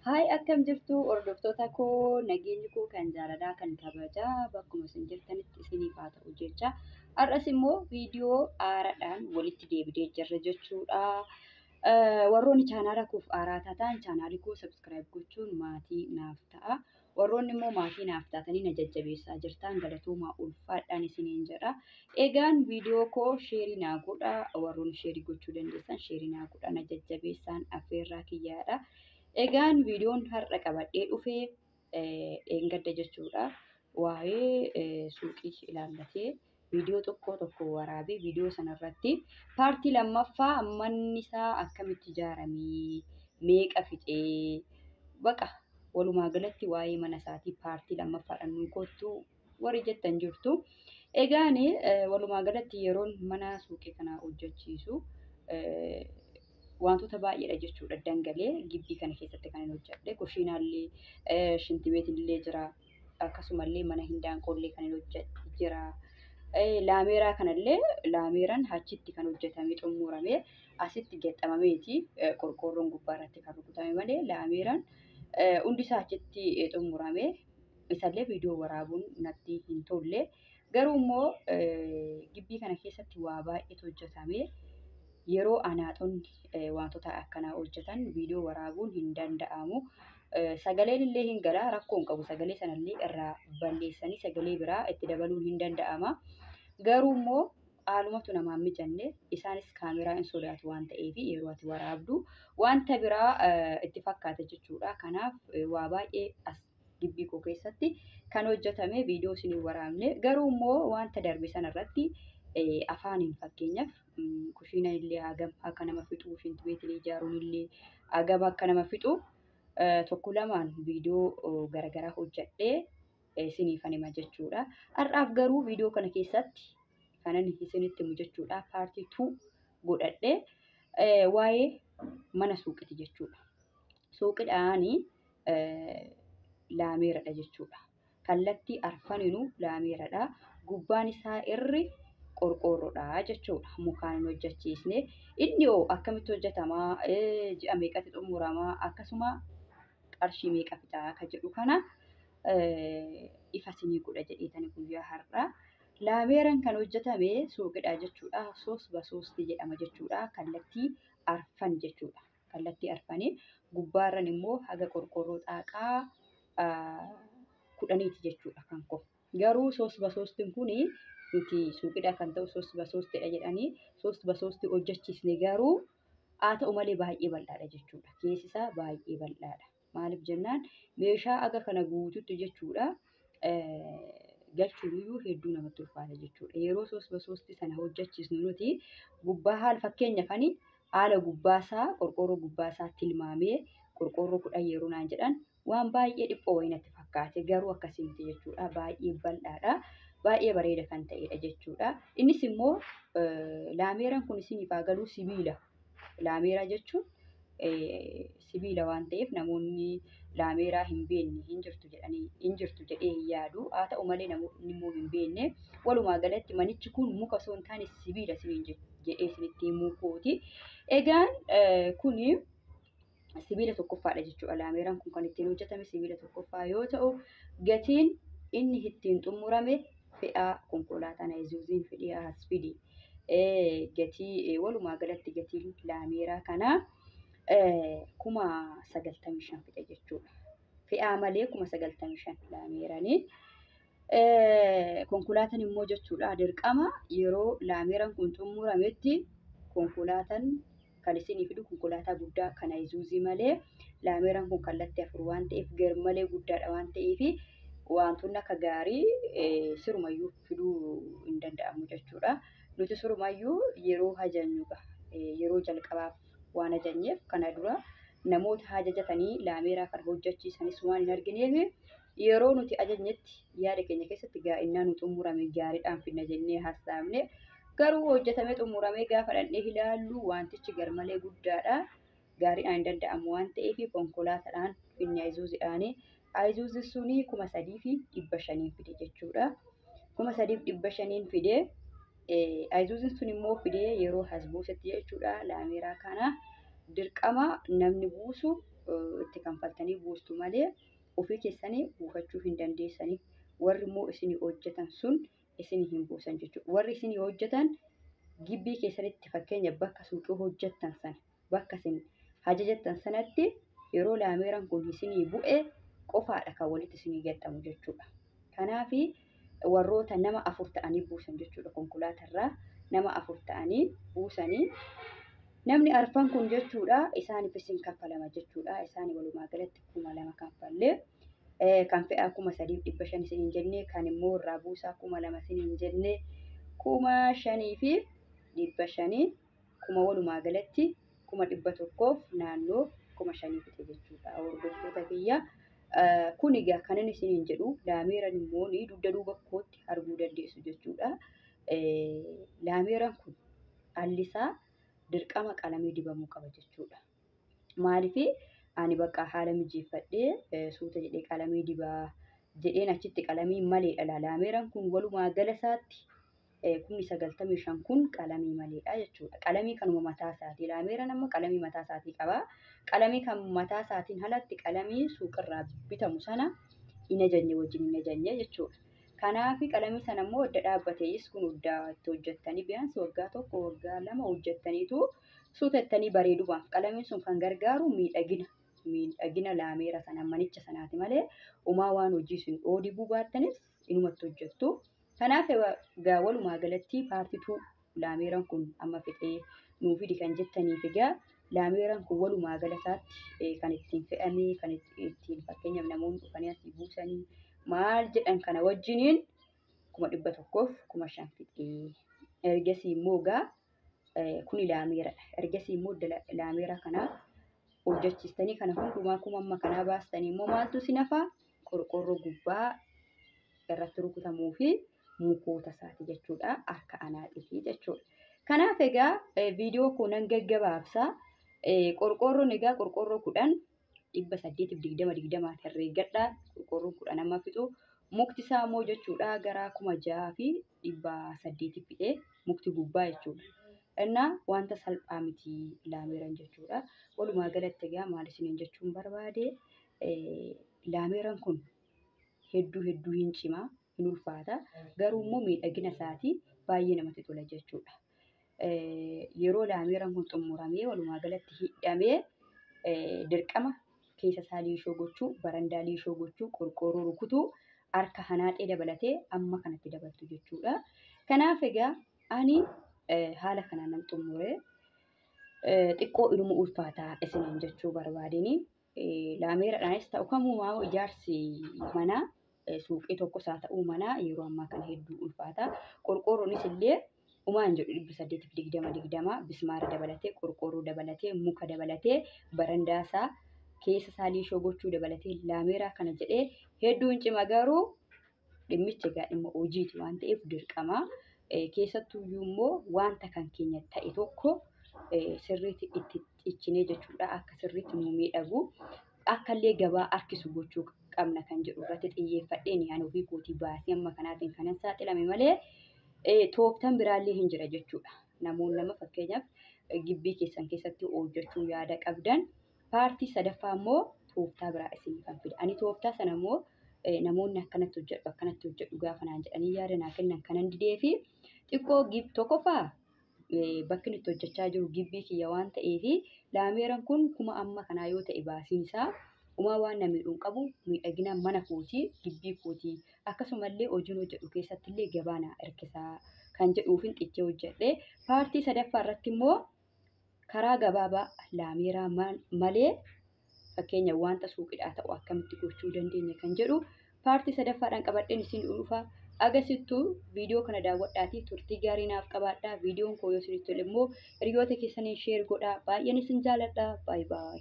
Haay akkam jirtu hordoftoota koo nageenyi koo kan jaalalaa kan kabajaa bakkuma isin jirtanitti isiniif haa ta'u jecha har'as immoo viidiyoo haaraadhaan walitti deebinee jirra jechuudha. Warroonni chaanaala koof haaraa taatan chaanaalii koo sabskiraayib gochuun maatii naaf ta'a. Warroonni immoo maatii naaf taatanii na jajjabeessaa jirtan galatoomaa ulfaadhaan isiniin jedha. Egaan viidiyoo koo sheerii naa godha. Warroonni sheerii gochuu dandeessan sheerii naa godha na jajjabeessaan affeerraa kiyyaadha. Egaan viidiyoon har'a qabadhee dhufee dheengadda jechuudha. Waa'ee suuqii ilaallatee viidiyoo tokko waraabee viidiyoo sanarratti paartii lammaffaa manni isaa akkamitti ijaaramee meeqa fixee baqa walumaa galatti waa'ee mana isaatii paartii lammaffaadhaan nu kottu warri jettan jirtu. Egaan walumaa galatti yeroon mana suuqii kanaa hojjechiisu wantoota baay'eedha jechuudha. Dangalee gibbii kana keessatti kan hojjedhe kushiinaallee shintibeetillee jira. Akkasumallee mana hindaanqollee kan hojjedhe jira. Laameeraa kanallee laameeraan achitti kan hojjetamee xumuramee asitti gexxamameeti qorqoorroon gubbaarratti kan rukutame malee laameeraan hundi isaa achitti xumuramee isallee viidiyoo waraabuun natti hin tolle. Garuu immoo gibbii kana keessatti waa baay'eetu hojjetamee yeroo anaaxonni wantoota akkanaa hojjetan viidiyoo waraabuun hin danda'amu. Sagaleen illee hin gala rakkoon qabu sagalee sanallee irraa balleessanii sagalee biraa itti dabaluun hin danda'ama. Garuu immoo haalumatu namaan mijanne isaanis kaameraa hin sodaatu waan ta'eef yeroo ati waraabdu wanta biraa itti fakkaata jechuudha. Kanaaf waa baay'ee as gibbii koo keessatti kan hojjetame viidiyoo isin waraabne garuu immoo wanta darbe sanarratti afaaniin fakkeenyaaf kushiina illee hagam akka nama fixu shintibeetillee ijaaruun illee hagam akka nama fixu tokko lamaan viidiyoo garagaraa hojjedhee isiniifan hima jechuudha. Har'aaf garuu viidiyoo kana keessatti kanan isinitti himu jechuudha. Paartii 2 godhadhee waa'ee mana suuqiti jechuudha. Suuqidhaanii laameeradha jechuudha. Kallattii arfaninuu laameeradha. Gubbaan isaa irri qorqoorroodha jechuudha. Mukaan hin hojjechiisne. Inni hoo akkamitti hojjetamaa ji'a meeqatti xumuramaa akkasuma qarshii meeqa fixaa akka jedhu kana ifa isinii godha jedheetani guyyaa har'aa. Laameeraan kan hojjetame suuqidha jechuudha. 3x3 jedhama jechuudha. Kallattii arfan jechuudha. Kallattii arfanii gubbaarran immoo haga qorqoorroo xaaqaa 10 jechuudha kan koo. Garuu 3x3 kuni nuti suuqidha kan ta'u 3x3 jedhanii 3x3 hojjechiisne garuu haa ta'u malee baay'ee bal'aadha jechuudha. Keessi isaa baay'ee bal'aadha. Maaliif jennaan meeshaa aga kana guututti jechuudha. Galchuun hedduu namatti ulfaata jechuudha. Yeroo 3x3 sana hojjechiisnu nuti gubbaa haala fakkeenyaaf haala gubbaasaa qorqoorroo gubbaasaa tilmaamee qorqoorroo 10 yeroo naan jedhan waan baay'ee dhiphoo wayinatti fakkaate garuu akkasitti jechuudha. Baay'ee bal'aadha. Baay'ee bareeda kan ta'edha jechuudha. Innis immoo laameeraan kun isiniif haa galuu sibiila. Laameeraa jechuun sibiila waan ta'eef namoonni laameeraa hin beekne hin jirtu jedhee hin yaadu. Haa ta'u malee namoonni immoo hin beekne walumaa galatti manichi kun muka osoo hin taane sibiila jedhee isinitti himuu kooti. Egaan kuni sibiila tokkoffaadha jechuudha. Laameeraan kun kan ittiin hojjetame sibiila tokkoffaa yoo ta'u gatiin inni ittiin xumurame fe'aa konkolaataan Isuuziin fedhii as fidi. Gatii walumaa galatti gatiin laameeraa kanaa 95,000 fida jechuudha. Fe'aa malee 95,000 laameeranii. Konkolaataan immoo jechuudha dirqama yeroo laameeraan kun xumurametti konkolaataan kan isinii fidu konkolaataa guddaa kan Isuuzii malee laameeraan kun kallattii afur waan ta'eef garmalee guddaadha waan ta'eef wantoonni akka gaarii sirumayyuu fiduu hin danda'amu jechuudha. Nuti sirumayyuu yeroo hajanyudha. Yeroo jalqabaaf waan hajanyeef kana dura namoota hajajatanii laameeraa kan hojjechiisanis waan hin argineef yeroo nuti ajanyetti yaada keenya keessatti gaa'inaa nu xumurame gaariidhaan fidna jennee hasaabne garuu hojjetamee xumuramee gaafa dhannee ilaallu wantichi garmalee guddaadha. Gaariidhaan hin danda'amu waan ta'eef konkolaataadhaan finna Isuuziidhaanii. Isuuzii suni 3,500 fide jechuudha. 3,500 fide. Isuuziin sun immoo fide yeroo as buusetti jechuudha. Laameeraa kana dirqama namni buusu itti kanfaltanii buustu malee ofii keessanii buufachuu hin dandeessanii. Warri immoo isinii hojjetan sun isinii hin buusan jechuudha. Warri isinii hojjetan gibbii keessatti fakkeenya bakka suuqii hojjettan sana bakka isin ajajattan sanatti yeroo laameeraan kun isinii bu'e qofaadha kan walitti isinii gadhamu jechuudha. Kanaaf warroota nama 4 ta'anii buusan jechuudha. Konkolaatarraa nama 4 ta'anii buusanii namni arfan kun jechuudha isaaniif isin kaffalama jechuudha. Isaanii walumaa galatti 2,000 kaffallee kan fe'aa 3,500 isin hin jenne kan immoo irraa buusaa 2,000 isin hin jenne 5,500 walumaa galatti 1,100 naannoo 5,000 fixe jechuudha. Hordoftoota kiyya kun egaa kan inni isin hin jedhu laameeraan immoo ni dugda duuba kootti arguu dandeessu jechuudha. Laameeraan kun allisaa dirqama qalamii dibamuu qaba jechuudha. Maaliif ani bakka haala mijeeffadhee suuta jedhee qalamii dibaa jedheen achitti qalamii maleedha. Laameeraan kun walumaa gala isaatti 95 kun qalamii maleedha jechuudha. Qalamii kanuma mataa isaatii. Laameeraan amma qalamii mataa isaatii qaba. Qalamii kan mataa isaatiin alatti qalamii suuqirraa bitamu sana hin ajajne wajjin hin ajajne jechuudha. Kanaaf qalamii sana immoo adda dhaabbatees kun adda itti hojjettanii biyaansi waggaa 1 waggaa 2 hojjettaniitu suutattanii bareeduudhaaf qalamiin sun kan gargaaru miidhagina laameera sana manicha sanaati malee umaa waan hojii sun oodii bubaattanis inumatti hojjettu. Kanaaf egaa walumaa galatti paartituu laameeraan kun amma fixee nuuf fidi kan jettaniif egaa laameeraan kun walumaa gala isaatti kan ittiin fe'amee kan ittiin fakkeenyaaf namoonni dhufanii asii buusanii maal jedhan kana wajjiniin 1,100 5,000 fixee. Ergasii immoo egaa kuni laameeradha. Ergasii immoo laameeraa kana hojjechiistanii kana hundumaa kuma amma kanaa baastanii immoo maaltu si nafaa qorqorroo gubbaa irratti rukutamuu fi mukoota isaati jechuudha. Akka anaaxitii jechuudha. Kanaaf egaa viidiyoo kunan gaggabaabsa. Qorqorroon egaa qorqorroo 10 820 herreegadha. Qorqorroo 10 amma fixu. Mukti isaa immoo jechuudha gara 6,800 fixee mukti gubbaa jechuudha. Innaa wanta salphaa miti laameeraan jechuudha. Walumaa galatti egaa maal isiniin jechuun barbaade laameeraan kun hedduu hin cimaa hin ulfaata. Garuu immoo miidhagina isaatii baay'ee namatti tola jechuudha. Yeroo laameeraan kun xumuramee walumaa galatti hidhamee dirqama keessa isaa liishoo gochuu, barandaa liishoo gochuu, qorqorroo rukutuu, harka hanaaxee dabalatee amma kanatti dabaltu jechuudha. Kanaaf egaa ani haala kanaan nan xumuree xiqqoo inuma ulfaataa isiniin jechuu barbaadeni. Laameeraadhaanis ta'u kamumaa ijaarsi manaa suuqii tokkos haa ta'uu manaa yeroo ammaa kana hedduu ulfaata. Qorqorroonis illee umaan jedhu 820 bismaara dabalatee qorqorroo dabalatee muka dabalatee barandaasaa keessa isaa liishoo gochuu dabalatee laameeraa kana jedhee hedduu hin cima. Garuu dhimmichi egaa dhimma hojiiti waan ta'eef dirqama. Keessattuu immoo wanta kan keenya ta'e tokko sirriitti itti ciccinee jechuudha. Akka sirriitti nu miidhagu akka illee gabaa harkisu gochuu qabna kan jedhu irratti xiyyeeffadheen ani ofii kootii baasii amma kanaatiin kanan saaxilame malee tooftaan biraallee hin jira jechuudha. Namoonni lama fakkeenyaaf gibbii keessan keessatti hojjechuu yaada qabdan paartii sadaffaa immoo tooftaa biraa isin kan fida. Ani tooftaa sana immoo namoonni akkanatti hojjedhu gaafa naan jedhanii yaada naa kennan kanan didee fi xiqqoo tokkoffaa bakki itti hojjechaa jiru gibbii kiyya waan ta'eef laameeraan kun kuma amma kanaa yoo ta'e baasiin isaa umaa waan na miidhuun qabu miidhagina mana kootii gibbii kootii akkasumallee hojiin hojjedhu keessatti illee gabaa naa hirkisaa kan jedhuufin xiqqee hojjedhe. Paartii sadaffaa irratti immoo karaa gabaabaa laameeraa malee fakkeenya wanta suuqidhaa ta'u akkamitti gochuu dandeenya kan jedhu paartii sadaffaadhaan qabadheen isin dhufa. Agarsiiftuu viidiyoo kana daawwadhaatii turtii gaarii naaf qabaadhaa. Viidiyoon koo yoo isinitti tole immoo hiriyoota keessaniin sheer godhaa. Baay'een isin jaaladha. Baay baay.